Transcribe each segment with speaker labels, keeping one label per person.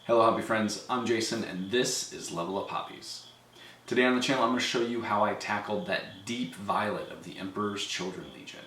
Speaker 1: Hello hobby friends, I'm Jason and this is Level Up Hobbies. Today on the channel I'm going to show you how I tackled that deep violet of the Emperor's Children Legion.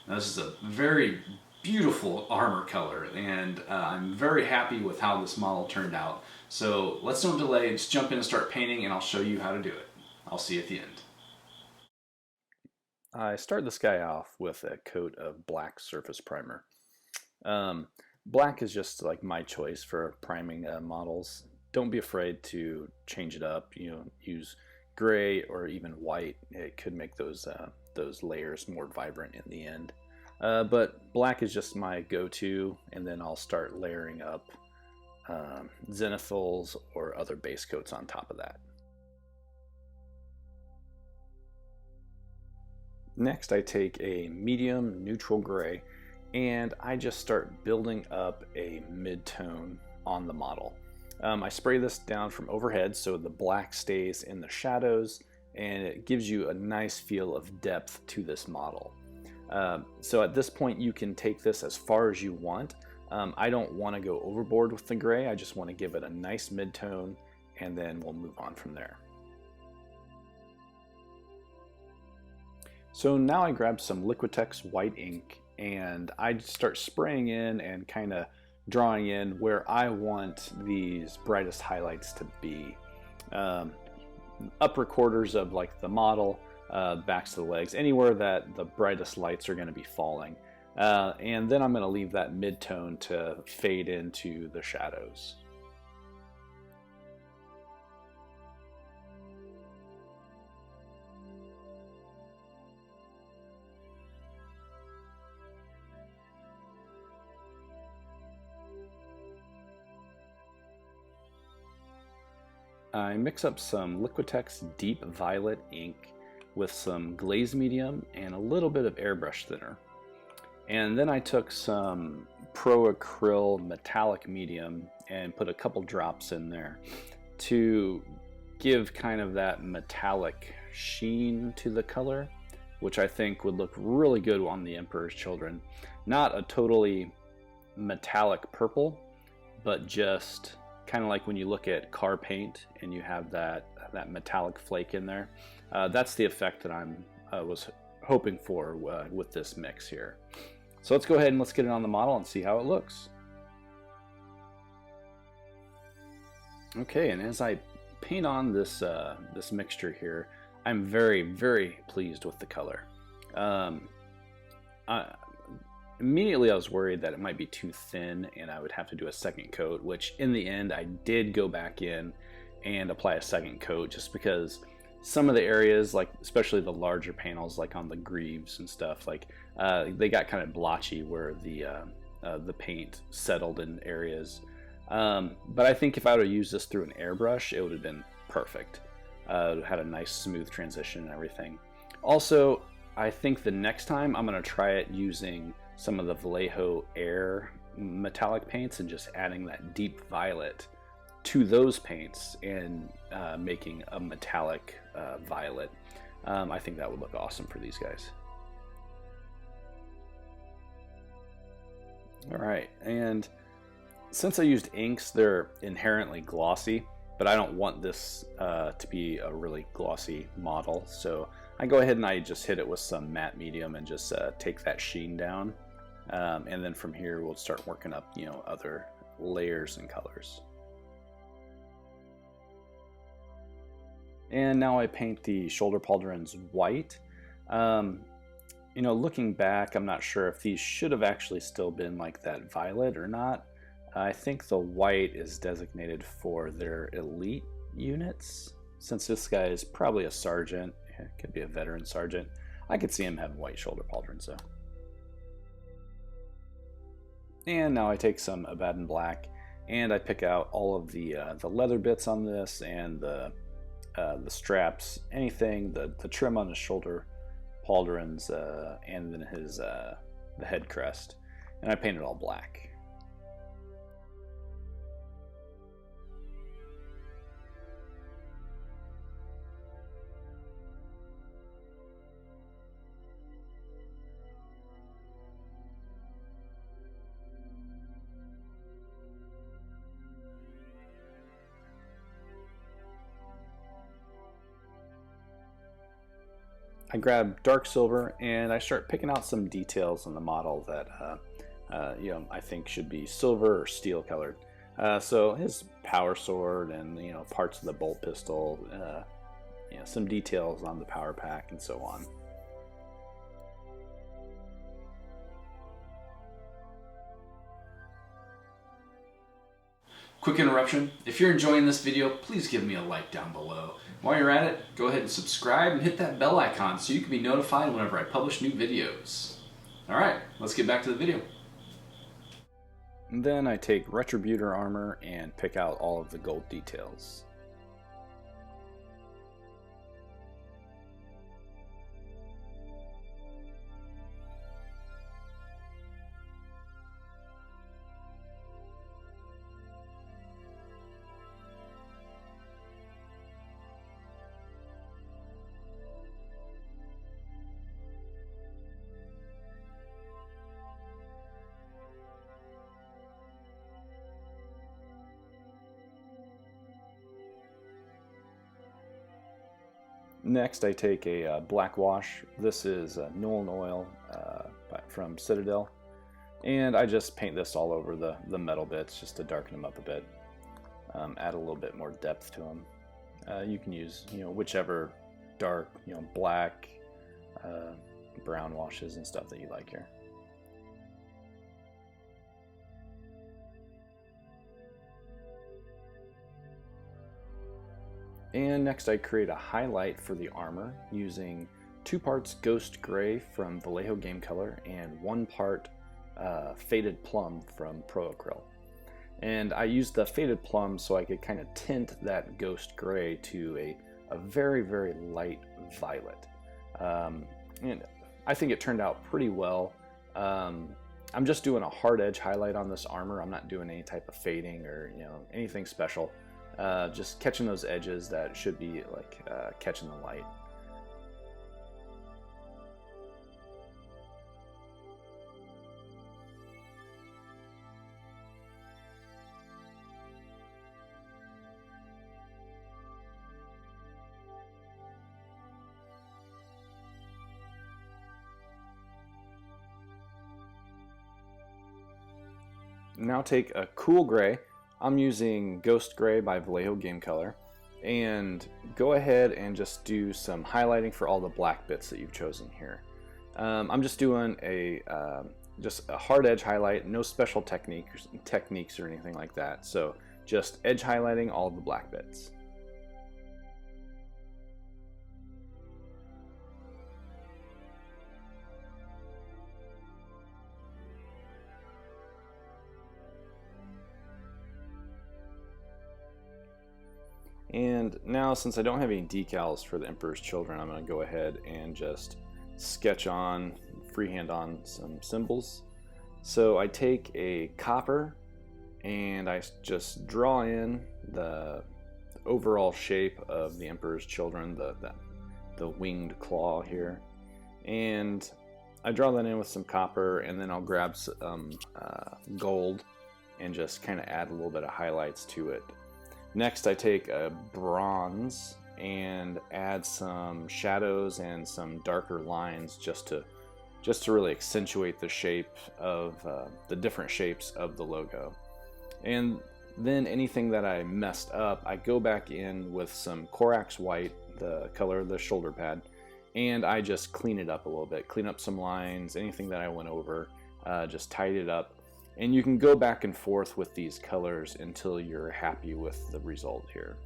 Speaker 1: Now this is a very beautiful armor color and I'm very happy with how this model turned out. So let's don't delay, just jump in and start painting and I'll show you how to do it. I'll see you at the end.
Speaker 2: I start this guy off with a coat of black surface primer. Black is just like my choice for priming models. Don't be afraid to change it up. Use gray or even white. It could make those layers more vibrant in the end. But black is just my go-to, and then I'll start layering up zenithals or other base coats on top of that. Next, I take a medium neutral gray and I just start building up a mid-tone on the model. I spray this down from overhead so the black stays in the shadows and it gives you a nice feel of depth to this model. So at this point you can take this as far as you want. I don't want to go overboard with the gray, I just want to give it a nice mid-tone and then we'll move on from there. So now I grab some Liquitex white ink and I start spraying in and kind of drawing in where I want these brightest highlights to be. Upper quarters of like the model, backs to the legs, anywhere that the brightest lights are going to be falling. And then I'm going to leave that mid-tone to fade into the shadows. I mix up some Liquitex Deep Violet ink with some glaze medium and a little bit of airbrush thinner. And then I took some Pro Acryl metallic medium and put a couple drops in there to give kind of that metallic sheen to the color, which I think would look really good on the Emperor's Children. Not a totally metallic purple, but just kind of like when you look at car paint and you have that metallic flake in there. That's the effect that I was hoping for with this mix here. So let's go ahead and let's get it on the model and see how it looks. Okay, and as I paint on this this mixture here, I'm very, very pleased with the color. Immediately I was worried that it might be too thin and I would have to do a second coat, which in the end I did go back in and apply a second coat just because some of the areas, like especially the larger panels like on the greaves and stuff, like they got kind of blotchy where the paint settled in areas. But I think if I would have used this through an airbrush, it would have been perfect. It had a nice smooth transition and everything. Also, I think the next time I'm going to try it using some of the Vallejo Air metallic paints and just adding that deep violet to those paints and making a metallic violet. I think that would look awesome for these guys. Alright, and since I used inks, they're inherently glossy, but I don't want this to be a really glossy model, so I go ahead and I just hit it with some matte medium and just take that sheen down. And then from here we'll start working up, other layers and colors. And now I paint the shoulder pauldrons white. Looking back, I'm not sure if these should have actually still been like that violet or not. I think the white is designated for their elite units. Since this guy is probably a sergeant, could be a veteran sergeant, I could see him having white shoulder pauldrons though. And now I take some Abaddon black and I pick out all of the leather bits on this and the straps, anything, the trim on his shoulder pauldrons, and then the head crest, and I paint it all black. I grab dark silver and I start picking out some details on the model that I think should be silver or steel colored. So his power sword and parts of the bolt pistol, some details on the power pack and so on.
Speaker 1: Quick interruption. If you're enjoying this video, please give me a like down below. While you're at it, go ahead and subscribe and hit that bell icon so you can be notified whenever I publish new videos. Alright, let's get back to the video.
Speaker 2: And then I take Retributor armor and pick out all of the gold details. Next, I take a black wash. This is Nolan oil from Citadel, and I just paint this all over the metal bits just to darken them up a bit, add a little bit more depth to them. You can use whichever dark black, brown washes and stuff that you like here. And next I create a highlight for the armor using 2 parts Ghost Gray from Vallejo Game Color and 1 part Faded Plum from Pro Acryl. And I used the Faded Plum so I could kind of tint that Ghost Gray to a very, very light violet. And I think it turned out pretty well. I'm just doing a hard edge highlight on this armor. I'm not doing any type of fading or anything special. Just catching those edges that should be like catching the light. Now take a cool gray. I'm using Ghost Gray by Vallejo Game Color, and go ahead and just do some highlighting for all the black bits that you've chosen here. I'm just doing just a hard edge highlight, no special techniques or anything like that. So just edge highlighting all the black bits. And now, since I don't have any decals for the Emperor's Children, I'm going to go ahead and just sketch on, freehand on some symbols. So I take a copper and I just draw in the overall shape of the Emperor's Children, the winged claw here. And I draw that in with some copper, and then I'll grab some gold and just kind of add a little bit of highlights to it. Next, I take a bronze and add some shadows and some darker lines just to really accentuate the shape of the different shapes of the logo. And then anything that I messed up, I go back in with some Corax White, the color of the shoulder pad, and I just clean it up a little bit, clean up some lines, anything that I went over, just tidy it up. And you can go back and forth with these colors until you're happy with the result here.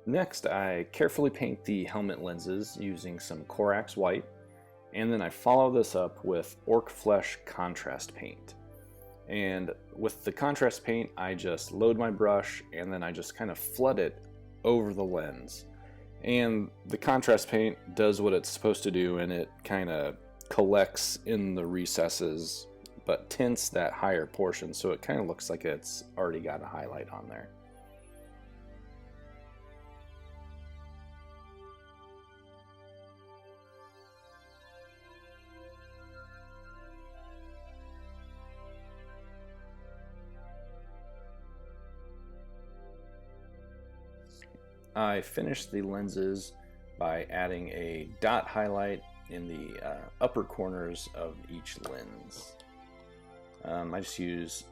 Speaker 2: Next, I carefully paint the helmet lenses using some Corax White, and then I follow this up with Orc Flesh Contrast Paint. And with the contrast paint, I just load my brush and then I just kind of flood it over the lens. And the contrast paint does what it's supposed to do, and it kind of collects in the recesses but tints that higher portion, so it kind of looks like it's already got a highlight on there. I finished the lenses by adding a dot highlight in the upper corners of each lens. I just use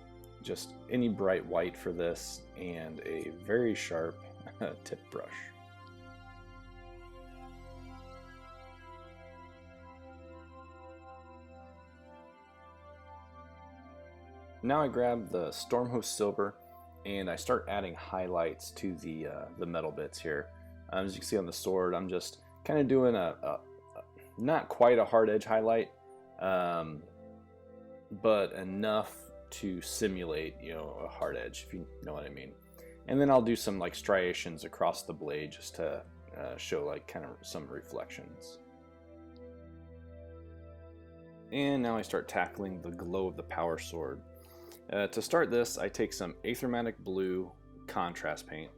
Speaker 2: any bright white for this and a very sharp tip brush. Now I grab the Stormhost Silver and I start adding highlights to the metal bits here. As you can see on the sword, I'm just kind of doing a not quite a hard edge highlight, but enough to simulate, a hard edge, if you know what I mean. And then I'll do some like striations across the blade just to show like kind of some reflections. And now I start tackling the glow of the power sword. To start this, I take some Aethermatic Blue contrast paint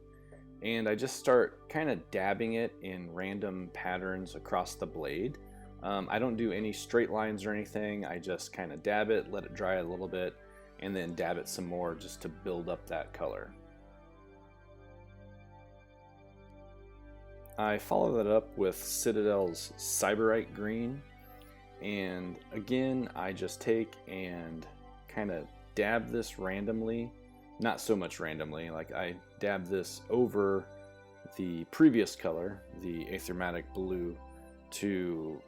Speaker 2: and I just start kind of dabbing it in random patterns across the blade. I don't do any straight lines or anything. I just kind of dab it, let it dry a little bit, and then dab it some more just to build up that color. I follow that up with Citadel's Sybarite Green, and again I just take and kind of dab this randomly, not so much randomly, like I dab this over the previous color, the Aethermatic Blue, to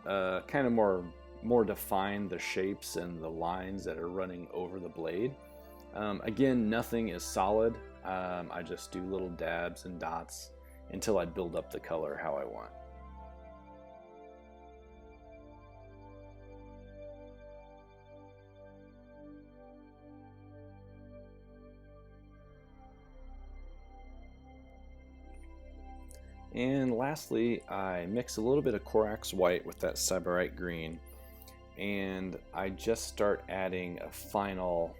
Speaker 2: kind of more define the shapes and the lines that are running over the blade. Again, nothing is solid. I just do little dabs and dots until I build up the color how I want. And lastly, I mix a little bit of Corax White with that Sybarite Green, and I just start adding a final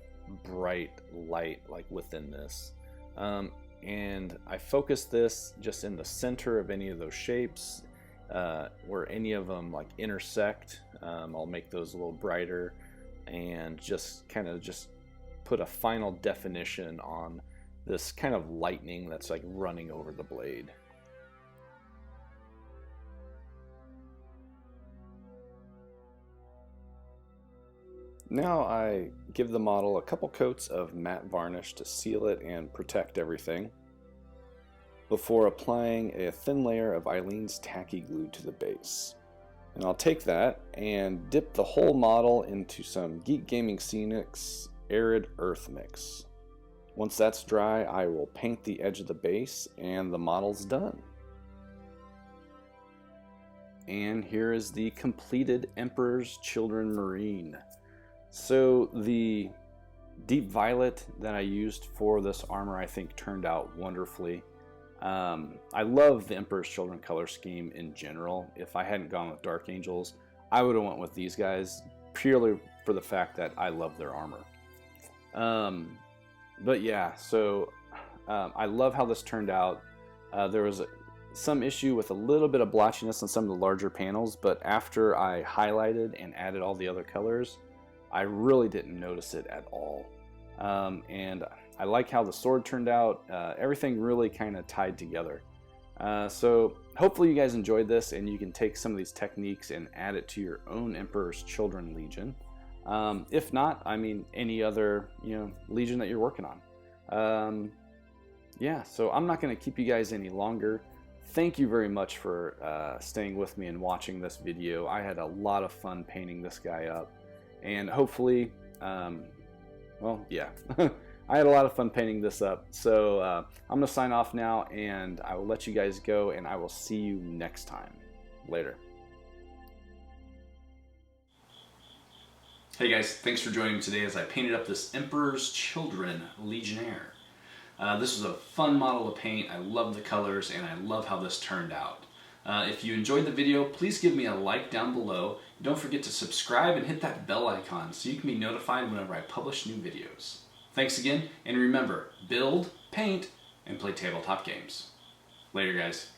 Speaker 2: bright light like within this. And I focus this just in the center of any of those shapes, where any of them like intersect. I'll make those a little brighter and just put a final definition on this kind of lightning that's like running over the blade. Now I give the model a couple coats of matte varnish to seal it and protect everything before applying a thin layer of Eileen's tacky glue to the base. And I'll take that and dip the whole model into some Geek Gaming Scenics Arid Earth Mix. Once that's dry, I will paint the edge of the base and the model's done. And here is the completed Emperor's Children Marine. So the deep violet that I used for this armor I think turned out wonderfully. I love the Emperor's Children color scheme in general. If I hadn't gone with Dark Angels, I would have went with these guys purely for the fact that I love their armor. But yeah, so I love how this turned out. There was some issue with a little bit of blotchiness on some of the larger panels, but after I highlighted and added all the other colors, I really didn't notice it at all. And I like how the sword turned out. Everything really kind of tied together. So hopefully you guys enjoyed this and you can take some of these techniques and add it to your own Emperor's Children Legion. If not, I mean, any other Legion that you're working on. Yeah, so I'm not going to keep you guys any longer. Thank you very much for staying with me and watching this video. I had a lot of fun painting this guy up. And hopefully, well, yeah, I had a lot of fun painting this up. So I'm going to sign off now, and I will let you guys go, and I will see you next time. Later.
Speaker 1: Hey guys, thanks for joining me today as I painted up this Emperor's Children Legionnaire. This was a fun model to paint. I love the colors and I love how this turned out. If you enjoyed the video, please give me a like down below. Don't forget to subscribe and hit that bell icon so you can be notified whenever I publish new videos. Thanks again, and remember, build, paint, and play tabletop games. Later, guys.